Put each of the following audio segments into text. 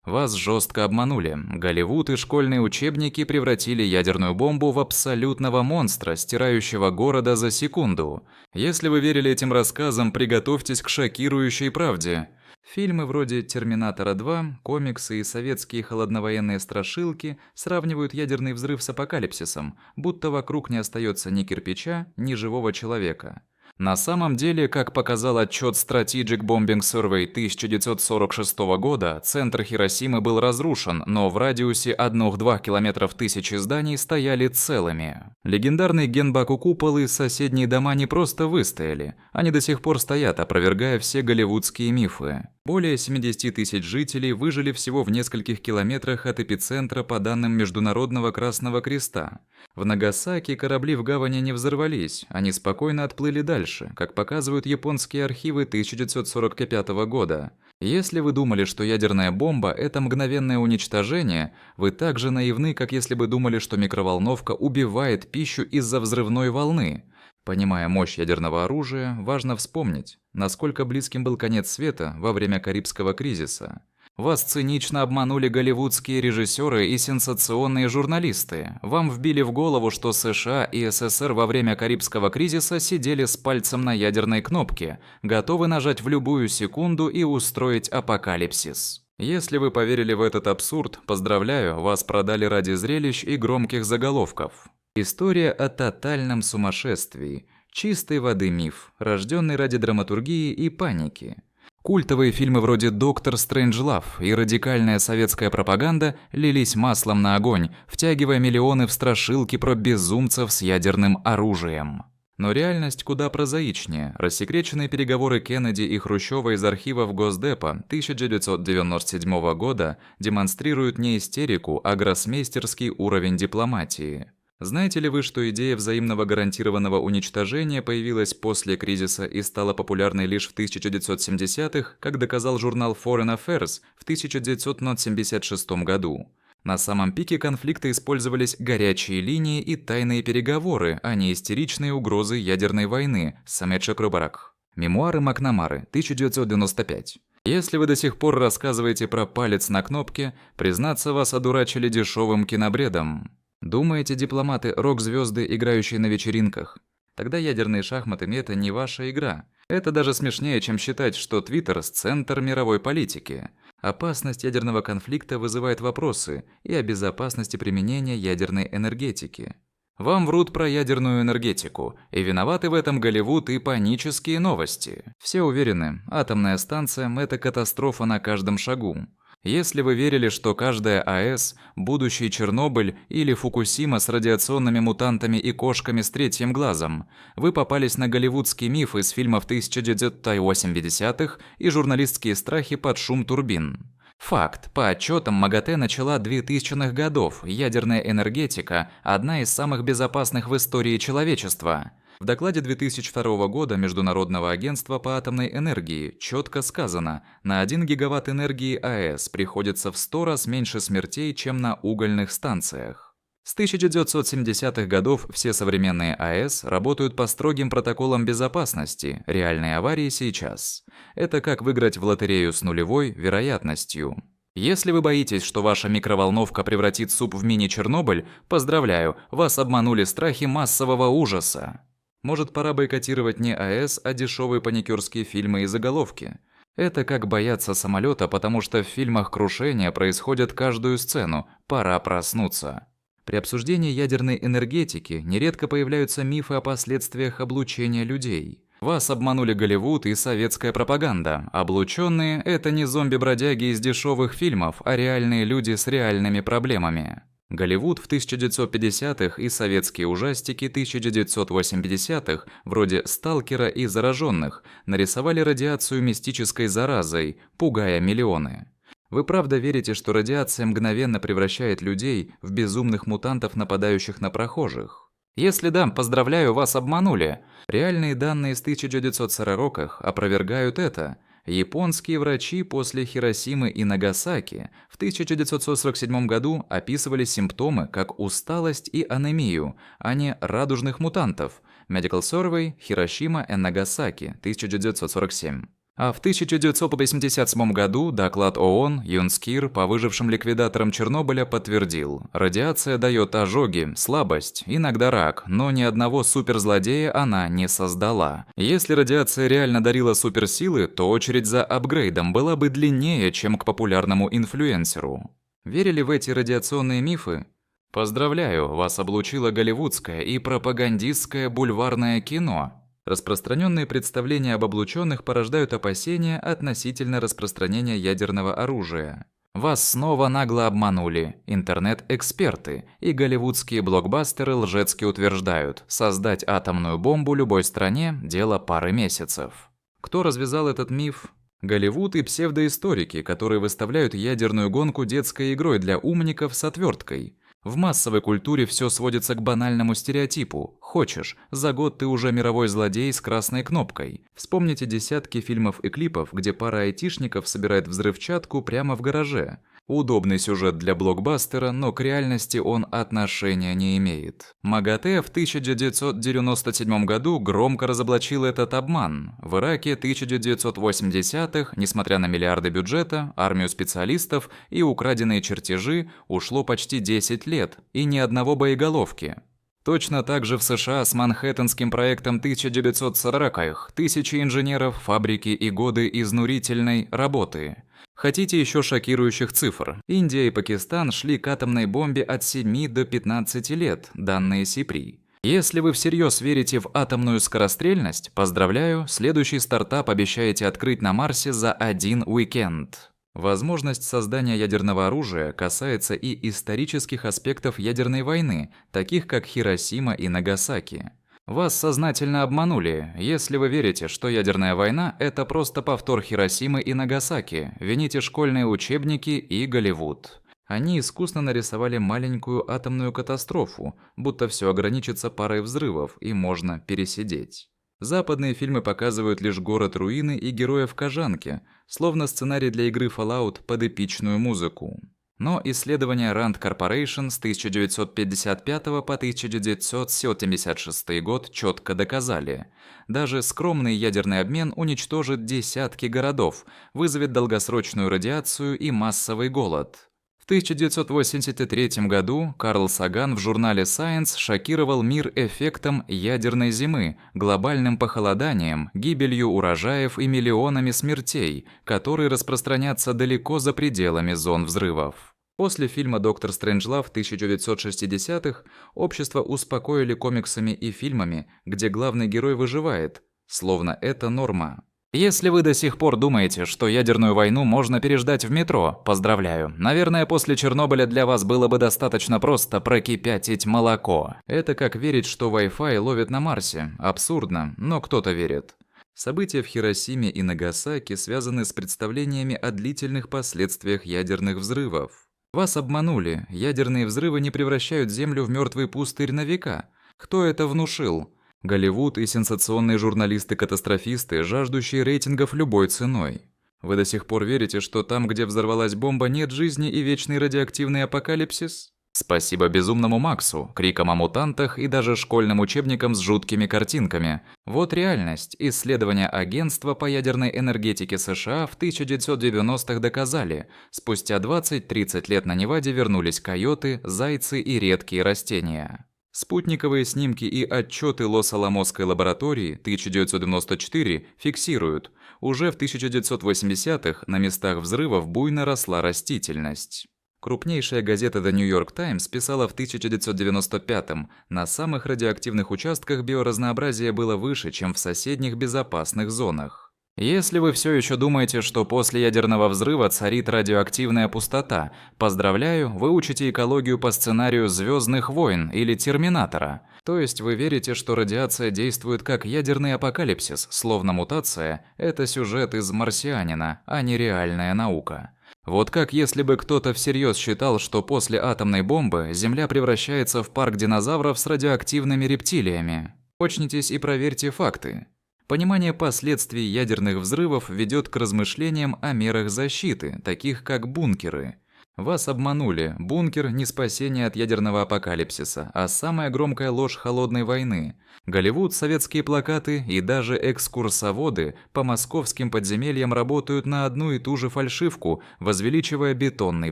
Вас жестко обманули. Голливуд и школьные учебники превратили ядерную бомбу в абсолютного монстра, стирающего города за секунду. Если вы верили этим рассказам, приготовьтесь к шокирующей правде. Фильмы вроде «Терминатора 2», комиксы и советские холодновоенные страшилки сравнивают ядерный взрыв с апокалипсисом, будто вокруг не остается ни кирпича, ни живого человека. На самом деле, как показал отчет Strategic Bombing Survey 1946 года, центр Хиросимы был разрушен, но в радиусе 1-2 километров тысячи зданий стояли целыми. Легендарный Генбаку-купол и соседние дома не просто выстояли, они до сих пор стоят, опровергая все голливудские мифы. Более 70 тысяч жителей выжили всего в нескольких километрах от эпицентра по данным Международного Красного Креста. В Нагасаки корабли в гавани не взорвались, они спокойно отплыли дальше, как показывают японские архивы 1945 года. Если вы думали, что ядерная бомба – это мгновенное уничтожение, вы так же наивны, как если бы думали, что микроволновка убивает пищу из-за взрывной волны. Понимая мощь ядерного оружия, важно вспомнить, насколько близким был конец света во время Карибского кризиса. Вас цинично обманули голливудские режиссеры и сенсационные журналисты. Вам вбили в голову, что США и СССР во время Карибского кризиса сидели с пальцем на ядерной кнопке, готовы нажать в любую секунду и устроить апокалипсис. Если вы поверили в этот абсурд, поздравляю, вас продали ради зрелищ и громких заголовков. История о тотальном сумасшествии. Чистой воды миф, рожденный ради драматургии и паники. Культовые фильмы вроде «Доктор Стрэнджлав» и радикальная советская пропаганда лились маслом на огонь, втягивая миллионы в страшилки про безумцев с ядерным оружием. Но реальность куда прозаичнее. Рассекреченные переговоры Кеннеди и Хрущева из архивов Госдепа 1997 года демонстрируют не истерику, а гроссмейстерский уровень дипломатии. Знаете ли вы, что идея взаимного гарантированного уничтожения появилась после кризиса и стала популярной лишь в 1970-х, как доказал журнал Foreign Affairs в 1976 году? На самом пике конфликта использовались горячие линии и тайные переговоры, а не истеричные угрозы ядерной войны. Самеча Крубарак. Мемуары Макнамары, 1995. Если вы до сих пор рассказываете про палец на кнопке, признаться, вас одурачили дешевым кинобредом. Думаете, дипломаты – рок-звезды, играющие на вечеринках? Тогда ядерные шахматы – это не ваша игра. Это даже смешнее, чем считать, что Твиттер – центр мировой политики. Опасность ядерного конфликта вызывает вопросы и о безопасности применения ядерной энергетики. Вам врут про ядерную энергетику, и виноваты в этом Голливуд и панические новости. Все уверены, атомная станция – это катастрофа на каждом шагу. Если вы верили, что каждая АЭС – будущий Чернобыль или Фукусима с радиационными мутантами и кошками с третьим глазом, вы попались на голливудский миф из фильмов 1980-х и журналистские страхи под шум турбин. Факт. По отчетам МАГАТЭ начала 2000-х годов. Ядерная энергетика – одна из самых безопасных в истории человечества. В докладе 2002 года Международного агентства по атомной энергии четко сказано, на 1 гигаватт энергии АЭС приходится в 100 раз меньше смертей, чем на угольных станциях. С 1970-х годов все современные АЭС работают по строгим протоколам безопасности, реальные аварии сейчас. Это как выиграть в лотерею с нулевой вероятностью. Если вы боитесь, что ваша микроволновка превратит суп в мини-Чернобыль, поздравляю, вас обманули страхи массового ужаса. Может, пора бойкотировать не АЭС, а дешевые паникерские фильмы и заголовки. Это как бояться самолета, потому что в фильмах крушения происходят каждую сцену. Пора проснуться. При обсуждении ядерной энергетики нередко появляются мифы о последствиях облучения людей. Вас обманули Голливуд и советская пропаганда. Облученные – это не зомби-бродяги из дешевых фильмов, а реальные люди с реальными проблемами. Голливуд в 1950-х и советские ужастики 1980-х, вроде «Сталкера» и «Зараженных», нарисовали радиацию мистической заразой, пугая миллионы. Вы правда верите, что радиация мгновенно превращает людей в безумных мутантов, нападающих на прохожих? Если да, поздравляю, вас обманули. Реальные данные из 1940-х опровергают это. Японские врачи после Хиросимы и Нагасаки в 1947 году описывали симптомы как усталость и анемию, а не радужных мутантов. Medical Survey, Hiroshima and Nagasaki, 1947. А в 1987 году доклад ООН Юнскир по выжившим ликвидаторам Чернобыля подтвердил: радиация дает ожоги, слабость, иногда рак, но ни одного суперзлодея она не создала. Если радиация реально дарила суперсилы, то очередь за апгрейдом была бы длиннее, чем к популярному инфлюенсеру. Верили в эти радиационные мифы? Поздравляю, вас облучило голливудское и пропагандистское бульварное кино. Распространенные представления об облученных порождают опасения относительно распространения ядерного оружия. Вас снова нагло обманули интернет-эксперты, и голливудские блокбастеры лжецки утверждают: создать атомную бомбу любой стране – дело пары месяцев. Кто развязал этот миф? Голливуд и псевдоисторики, которые выставляют ядерную гонку детской игрой для умников с отверткой. В массовой культуре все сводится к банальному стереотипу: хочешь, за год ты уже мировой злодей с красной кнопкой. Вспомните десятки фильмов и клипов, где пара айтишников собирает взрывчатку прямо в гараже. Удобный сюжет для блокбастера, но к реальности он отношения не имеет. МАГАТЭ в 1997 году громко разоблачил этот обман. В Ираке 1980-х, несмотря на миллиарды бюджета, армию специалистов и украденные чертежи, ушло почти 10 лет и ни одного боеголовки. Точно так же в США с Манхэттенским проектом 1940-х, тысячи инженеров, фабрики и годы изнурительной работы. Хотите еще шокирующих цифр? Индия и Пакистан шли к атомной бомбе от 7 до 15 лет, данные СИПРИ. Если вы всерьез верите в атомную скорострельность, поздравляю, следующий стартап обещаете открыть на Марсе за один уикенд. Возможность создания ядерного оружия касается и исторических аспектов ядерной войны, таких как Хиросима и Нагасаки. Вас сознательно обманули. Если вы верите, что ядерная война – это просто повтор Хиросимы и Нагасаки, вините школьные учебники и Голливуд. Они искусно нарисовали маленькую атомную катастрофу, будто все ограничится парой взрывов и можно пересидеть. Западные фильмы показывают лишь город-руины и героев-кожанки, словно сценарий для игры Fallout под эпичную музыку. Но исследования Rand Corporation с 1955 по 1976 год четко доказали: даже скромный ядерный обмен уничтожит десятки городов, вызовет долгосрочную радиацию и массовый голод. В 1983 году Карл Саган в журнале Science шокировал мир эффектом ядерной зимы, глобальным похолоданием, гибелью урожаев и миллионами смертей, которые распространятся далеко за пределами зон взрывов. После фильма «Доктор Стрэнджлав» 1960-х общество успокоили комиксами и фильмами, где главный герой выживает, словно это норма. Если вы до сих пор думаете, что ядерную войну можно переждать в метро, поздравляю. Наверное, после Чернобыля для вас было бы достаточно просто прокипятить молоко. Это как верить, что Wi-Fi ловит на Марсе. Абсурдно, но кто-то верит. События в Хиросиме и Нагасаки связаны с представлениями о длительных последствиях ядерных взрывов. Вас обманули. Ядерные взрывы не превращают Землю в мертвый пустырь на века. Кто это внушил? Голливуд и сенсационные журналисты-катастрофисты, жаждущие рейтингов любой ценой. Вы до сих пор верите, что там, где взорвалась бомба, нет жизни и вечный радиоактивный апокалипсис? Спасибо безумному Максу, крикам о мутантах и даже школьным учебникам с жуткими картинками. Вот реальность. Исследования Агентства по ядерной энергетике США в 1990-х доказали: спустя 20-30 лет на Неваде вернулись койоты, зайцы и редкие растения. Спутниковые снимки и отчеты Лос-Аламосской лаборатории 1994 фиксируют: уже в 1980-х на местах взрывов буйно росла растительность. Крупнейшая газета The New York Times писала в 1995-м: на самых радиоактивных участках биоразнообразие было выше, чем в соседних безопасных зонах. Если вы все еще думаете, что после ядерного взрыва царит радиоактивная пустота, поздравляю, вы учите экологию по сценарию «Звездных войн» или «Терминатора». То есть вы верите, что радиация действует как ядерный апокалипсис, словно мутация – это сюжет из «Марсианина», а не реальная наука. Вот как если бы кто-то всерьез считал, что после атомной бомбы Земля превращается в парк динозавров с радиоактивными рептилиями. Очнитесь и проверьте факты. Понимание последствий ядерных взрывов ведет к размышлениям о мерах защиты, таких как бункеры. Вас обманули. Бункер – не спасение от ядерного апокалипсиса, а самая громкая ложь холодной войны. Голливуд, советские плакаты и даже экскурсоводы по московским подземельям работают на одну и ту же фальшивку, возвеличивая бетонный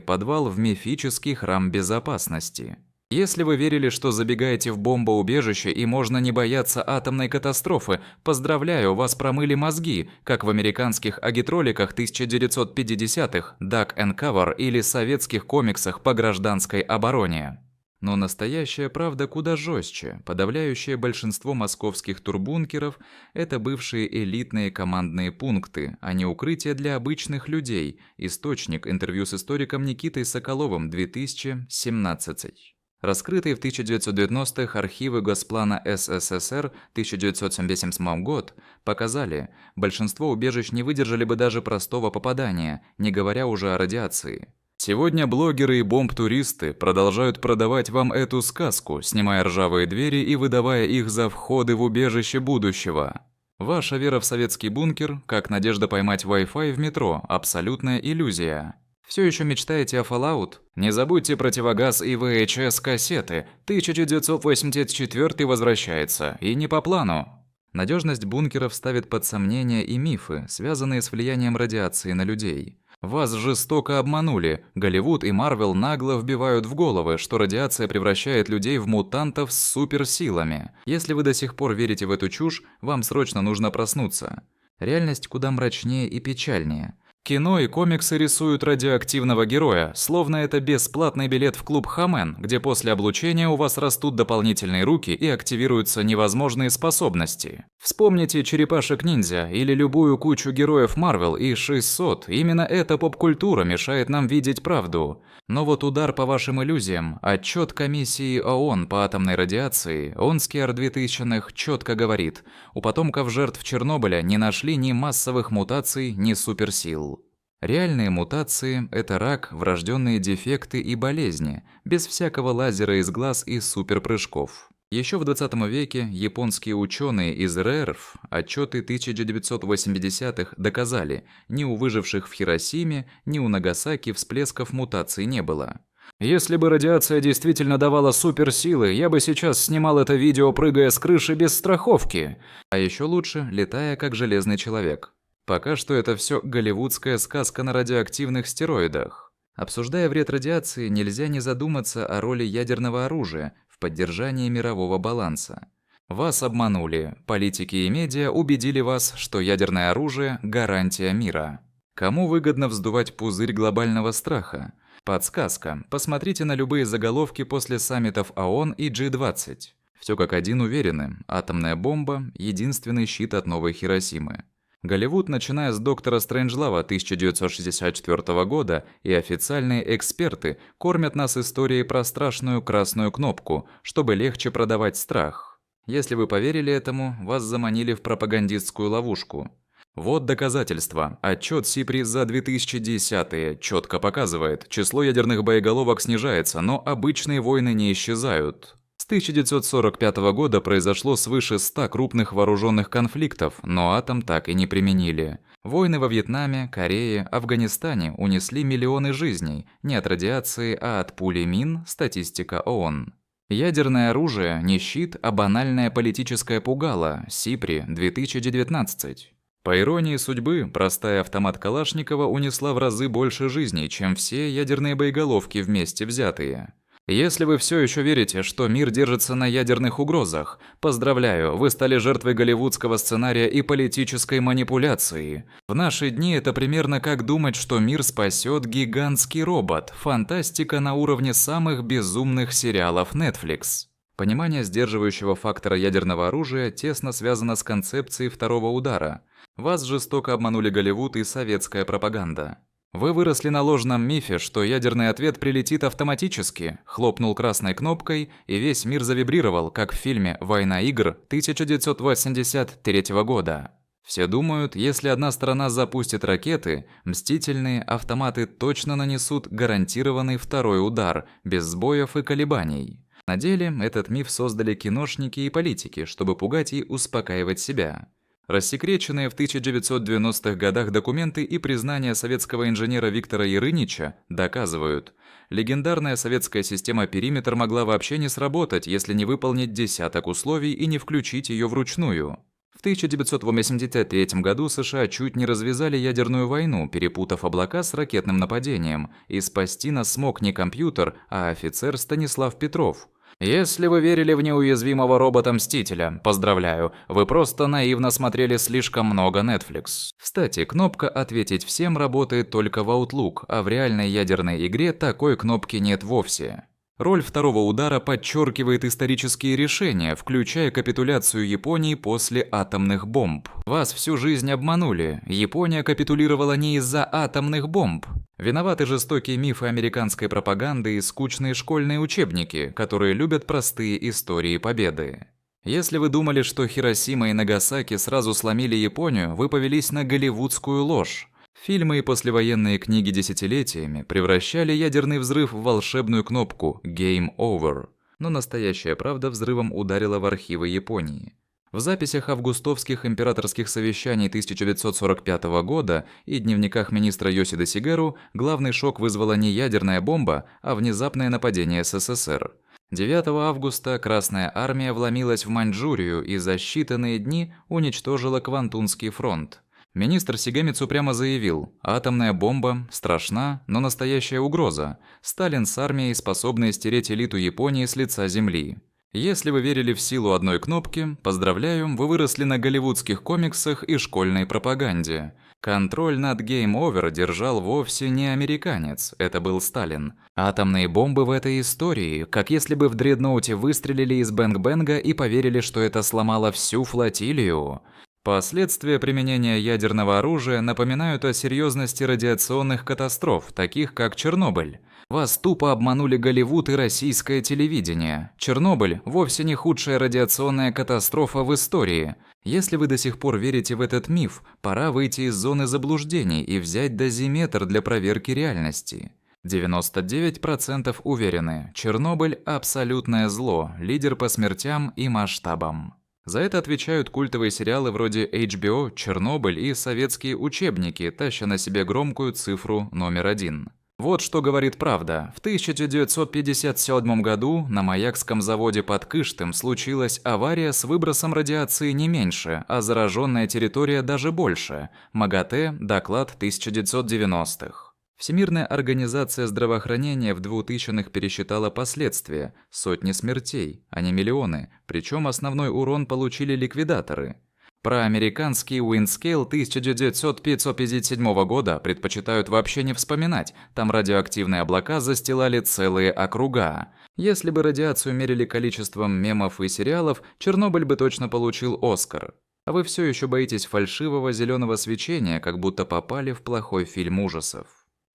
подвал в мифический храм безопасности. Если вы верили, что забегаете в бомбоубежище и можно не бояться атомной катастрофы, поздравляю, вас промыли мозги, как в американских агитроликах 1950-х, Duck and Cover или советских комиксах по гражданской обороне. Но настоящая правда куда жестче. Подавляющее большинство московских турбункеров – это бывшие элитные командные пункты, а не укрытия для обычных людей. Источник – интервью с историком Никитой Соколовым, 2017. Раскрытые в 1990-х архивы Госплана СССР 1977 год показали, большинство убежищ не выдержали бы даже простого попадания, не говоря уже о радиации. Сегодня блогеры и бомб-туристы продолжают продавать вам эту сказку, снимая ржавые двери и выдавая их за входы в убежище будущего. Ваша вера в советский бункер, как надежда поймать Wi-Fi в метро, абсолютная иллюзия. Все еще мечтаете о Fallout? Не забудьте противогаз и VHS-кассеты. 1984 возвращается, и не по плану. Надежность бункеров ставит под сомнение и мифы, связанные с влиянием радиации на людей. Вас жестоко обманули. Голливуд и Марвел нагло вбивают в головы, что радиация превращает людей в мутантов с суперсилами. Если вы до сих пор верите в эту чушь, вам срочно нужно проснуться. Реальность куда мрачнее и печальнее. Кино и комиксы рисуют радиоактивного героя, словно это бесплатный билет в клуб Хамен, где после облучения у вас растут дополнительные руки и активируются невозможные способности. Вспомните «Черепашек-ниндзя» или любую кучу героев Марвел и 600. Именно эта поп-культура мешает нам видеть правду. Но вот удар по вашим иллюзиям, отчет комиссии ООН по атомной радиации, ОНСКИАР 2000-х четко говорит, у потомков жертв Чернобыля не нашли ни массовых мутаций, ни суперсил. Реальные мутации – это рак, врожденные дефекты и болезни, без всякого лазера из глаз и суперпрыжков. Еще в 20 веке японские ученые из РЭРФ, отчеты 1980-х, доказали, ни у выживших в Хиросиме, ни у Нагасаки всплесков мутаций не было. Если бы радиация действительно давала суперсилы, я бы сейчас снимал это видео, прыгая с крыши без страховки. А еще лучше, летая как железный человек. Пока что это все голливудская сказка на радиоактивных стероидах. Обсуждая вред радиации, нельзя не задуматься о роли ядерного оружия в поддержании мирового баланса. Вас обманули. Политики и медиа убедили вас, что ядерное оружие – гарантия мира. Кому выгодно вздувать пузырь глобального страха? Подсказка. Посмотрите на любые заголовки после саммитов ООН и G20. Все как один уверены. Атомная бомба – единственный щит от новой Хиросимы. Голливуд, начиная с «Доктора Стрэнджлава» 1964 года, и официальные эксперты кормят нас историей про страшную красную кнопку, чтобы легче продавать страх. Если вы поверили этому, вас заманили в пропагандистскую ловушку. Вот доказательства. Отчет СИПРИ за 2010-е четко показывает, число ядерных боеголовок снижается, но обычные войны не исчезают. С 1945 года произошло свыше 100 крупных вооруженных конфликтов, но атом так и не применили. Войны во Вьетнаме, Корее, Афганистане унесли миллионы жизней, не от радиации, а от пули мин, статистика ООН. Ядерное оружие не щит, а банальное политическое пугало, СИПРИ, 2019. По иронии судьбы, простая автомат Калашникова унесла в разы больше жизней, чем все ядерные боеголовки вместе взятые. Если вы все еще верите, что мир держится на ядерных угрозах, поздравляю, вы стали жертвой голливудского сценария и политической манипуляции. В наши дни это примерно как думать, что мир спасет гигантский робот. Фантастика на уровне самых безумных сериалов Netflix. Понимание сдерживающего фактора ядерного оружия тесно связано с концепцией второго удара. Вас жестоко обманули Голливуд и советская пропаганда. Вы выросли на ложном мифе, что ядерный ответ прилетит автоматически, хлопнул красной кнопкой, и весь мир завибрировал, как в фильме «Война игр» 1983 года. Все думают, если одна сторона запустит ракеты, мстительные автоматы точно нанесут гарантированный второй удар, без сбоев и колебаний. На деле этот миф создали киношники и политики, чтобы пугать и успокаивать себя. Рассекреченные в 1990-х годах документы и признания советского инженера Виктора Ярынича доказывают, легендарная советская система «Периметр» могла вообще не сработать, если не выполнить десяток условий и не включить ее вручную. В 1983 году США чуть не развязали ядерную войну, перепутав облака с ракетным нападением, и спасти нас смог не компьютер, а офицер Станислав Петров. Если вы верили в неуязвимого робота-мстителя, поздравляю, вы просто наивно смотрели слишком много Netflix. Кстати, кнопка «Ответить всем» работает только в Outlook, а в реальной ядерной игре такой кнопки нет вовсе. Роль второго удара подчеркивает исторические решения, включая капитуляцию Японии после атомных бомб. Вас всю жизнь обманули. Япония капитулировала не из-за атомных бомб. Виноваты жестокие мифы американской пропаганды и скучные школьные учебники, которые любят простые истории победы. Если вы думали, что Хиросима и Нагасаки сразу сломили Японию, вы повелись на голливудскую ложь. Фильмы и послевоенные книги десятилетиями превращали ядерный взрыв в волшебную кнопку «Game Over». Но настоящая правда взрывом ударила в архивы Японии. В записях августовских императорских совещаний 1945 года и дневниках министра Йосида Сигару главный шок вызвала не ядерная бомба, а внезапное нападение СССР. 9 августа Красная Армия вломилась в Маньчжурию и за считанные дни уничтожила Квантунский фронт. Министр Сигамицу прямо заявил: «Атомная бомба страшна, но настоящая угроза. Сталин с армией способны стереть элиту Японии с лица земли». Если вы верили в силу одной кнопки, поздравляю, вы выросли на голливудских комиксах и школьной пропаганде. Контроль над Game Over держал вовсе не американец, это был Сталин. Атомные бомбы в этой истории, как если бы в дредноуте выстрелили из бэнг-бэнга и поверили, что это сломало всю флотилию. Последствия применения ядерного оружия напоминают о серьезности радиационных катастроф, таких как Чернобыль. Вас тупо обманули Голливуд и российское телевидение. Чернобыль – вовсе не худшая радиационная катастрофа в истории. Если вы до сих пор верите в этот миф, пора выйти из зоны заблуждений и взять дозиметр для проверки реальности. 99% уверены, Чернобыль – абсолютное зло, лидер по смертям и масштабам. За это отвечают культовые сериалы вроде HBO, Чернобыль и советские учебники, таща на себе громкую цифру номер 1. Вот что говорит правда. В 1957 году на Маякском заводе под Кыштым случилась авария с выбросом радиации не меньше, а зараженная территория даже больше. МАГАТЭ, доклад 1990-х. Всемирная организация здравоохранения в 2000-х пересчитала последствия – сотни смертей, а не миллионы, причем основной урон получили ликвидаторы. Про американский Windscale 1957 года предпочитают вообще не вспоминать, там радиоактивные облака застилали целые округа. Если бы радиацию мерили количеством мемов и сериалов, Чернобыль бы точно получил Оскар. А вы все еще боитесь фальшивого зеленого свечения, как будто попали в плохой фильм ужасов.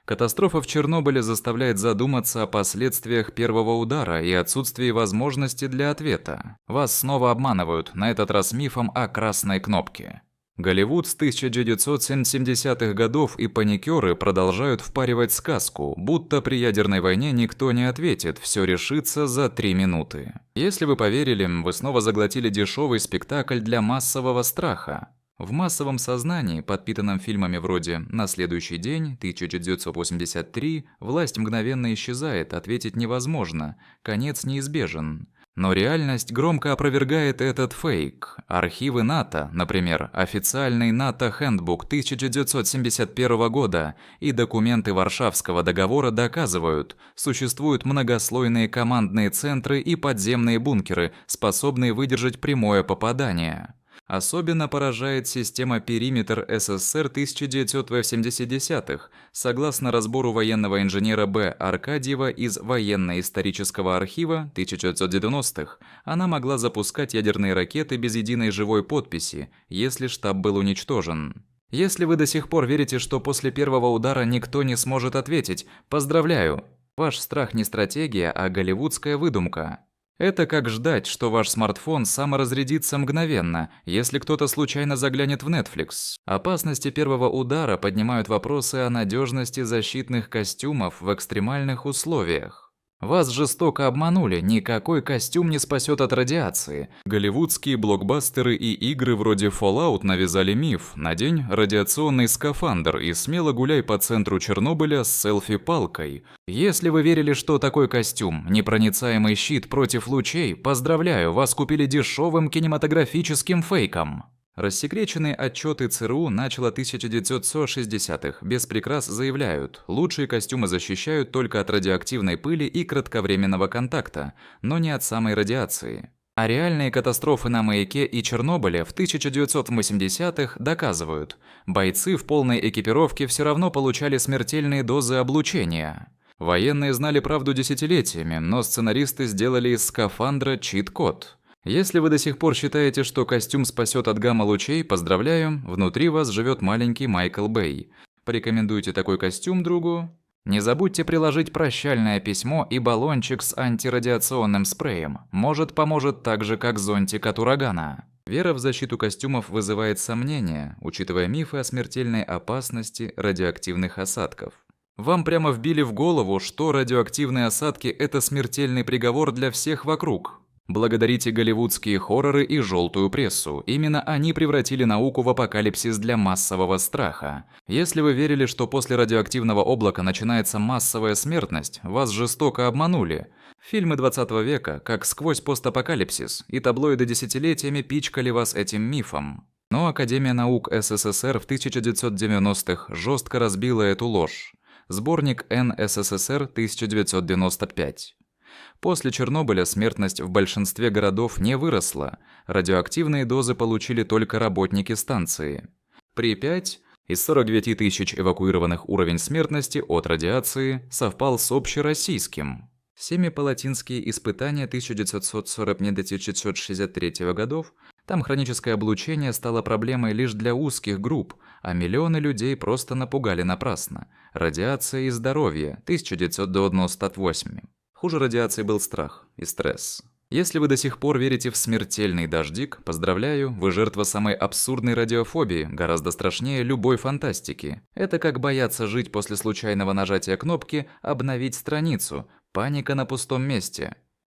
Катастрофа в Чернобыле заставляет задуматься о последствиях первого удара и отсутствии возможности для ответа. Вас снова обманывают, на этот раз мифом о красной кнопке. Голливуд с 1970-х годов и паникеры продолжают впаривать сказку, будто при ядерной войне никто не ответит, все решится за 3 минуты. Если вы поверили, вы снова заглотили дешевый спектакль для массового страха. В массовом сознании, подпитанном фильмами вроде «На следующий день», 1983, власть мгновенно исчезает, ответить невозможно, конец неизбежен. Но реальность громко опровергает этот фейк. Архивы НАТО, например, официальный НАТО-хендбук 1971 года и документы Варшавского договора доказывают, существуют многослойные командные центры и подземные бункеры, способные выдержать прямое попадание. Особенно поражает система «Периметр» СССР 1980-х. Согласно разбору военного инженера Б. Аркадьева из Военно-исторического архива 1990-х, она могла запускать ядерные ракеты без единой живой подписи, если штаб был уничтожен. Если вы до сих пор верите, что после первого удара никто не сможет ответить, поздравляю! Ваш страх не стратегия, а голливудская выдумка. Это как ждать, что ваш смартфон саморазрядится мгновенно, если кто-то случайно заглянет в Netflix. Опасности первого удара поднимают вопросы о надежности защитных костюмов в экстремальных условиях. Вас жестоко обманули, никакой костюм не спасет от радиации. Голливудские блокбастеры и игры вроде Fallout навязали миф: надень радиационный скафандр и смело гуляй по центру Чернобыля с селфи-палкой. Если вы верили, что такой костюм – непроницаемый щит против лучей, поздравляю, вас купили дешевым кинематографическим фейком. Рассекреченные отчеты ЦРУ начала 1960-х без прикрас заявляют, лучшие костюмы защищают только от радиоактивной пыли и кратковременного контакта, но не от самой радиации. А реальные катастрофы на Маяке и Чернобыле в 1980-х доказывают, бойцы в полной экипировке все равно получали смертельные дозы облучения. Военные знали правду десятилетиями, но сценаристы сделали из скафандра чит-код. Если вы до сих пор считаете, что костюм спасет от гамма-лучей, поздравляю, внутри вас живет маленький Майкл Бэй. Порекомендуйте такой костюм другу. Не забудьте приложить прощальное письмо и баллончик с антирадиационным спреем. Может, поможет так же, как зонтик от урагана. Вера в защиту костюмов вызывает сомнения, учитывая мифы о смертельной опасности радиоактивных осадков. Вам прямо вбили в голову, что радиоактивные осадки – это смертельный приговор для всех вокруг. Благодарите голливудские хорроры и желтую прессу. Именно они превратили науку в апокалипсис для массового страха. Если вы верили, что после радиоактивного облака начинается массовая смертность, вас жестоко обманули. Фильмы 20 века, как «Сквозь постапокалипсис», и таблоиды десятилетиями пичкали вас этим мифом. Но Академия наук СССР в 1990-х жестко разбила эту ложь. Сборник Н. СССР 1995. После Чернобыля смертность в большинстве городов не выросла. Радиоактивные дозы получили только работники станции. Припять из 49 тысяч эвакуированных уровень смертности от радиации совпал с общероссийским. Семипалатинские испытания 1940-1963 годов. Там хроническое облучение стало проблемой лишь для узких групп, а миллионы людей просто напугали напрасно. Радиация и здоровье 1998. Хуже радиации был страх и стресс. Если вы до сих пор верите в смертельный дождик, поздравляю, вы жертва самой абсурдной радиофобии, гораздо страшнее любой фантастики. Это как бояться жить после случайного нажатия кнопки «Обновить страницу», паника на пустом месте.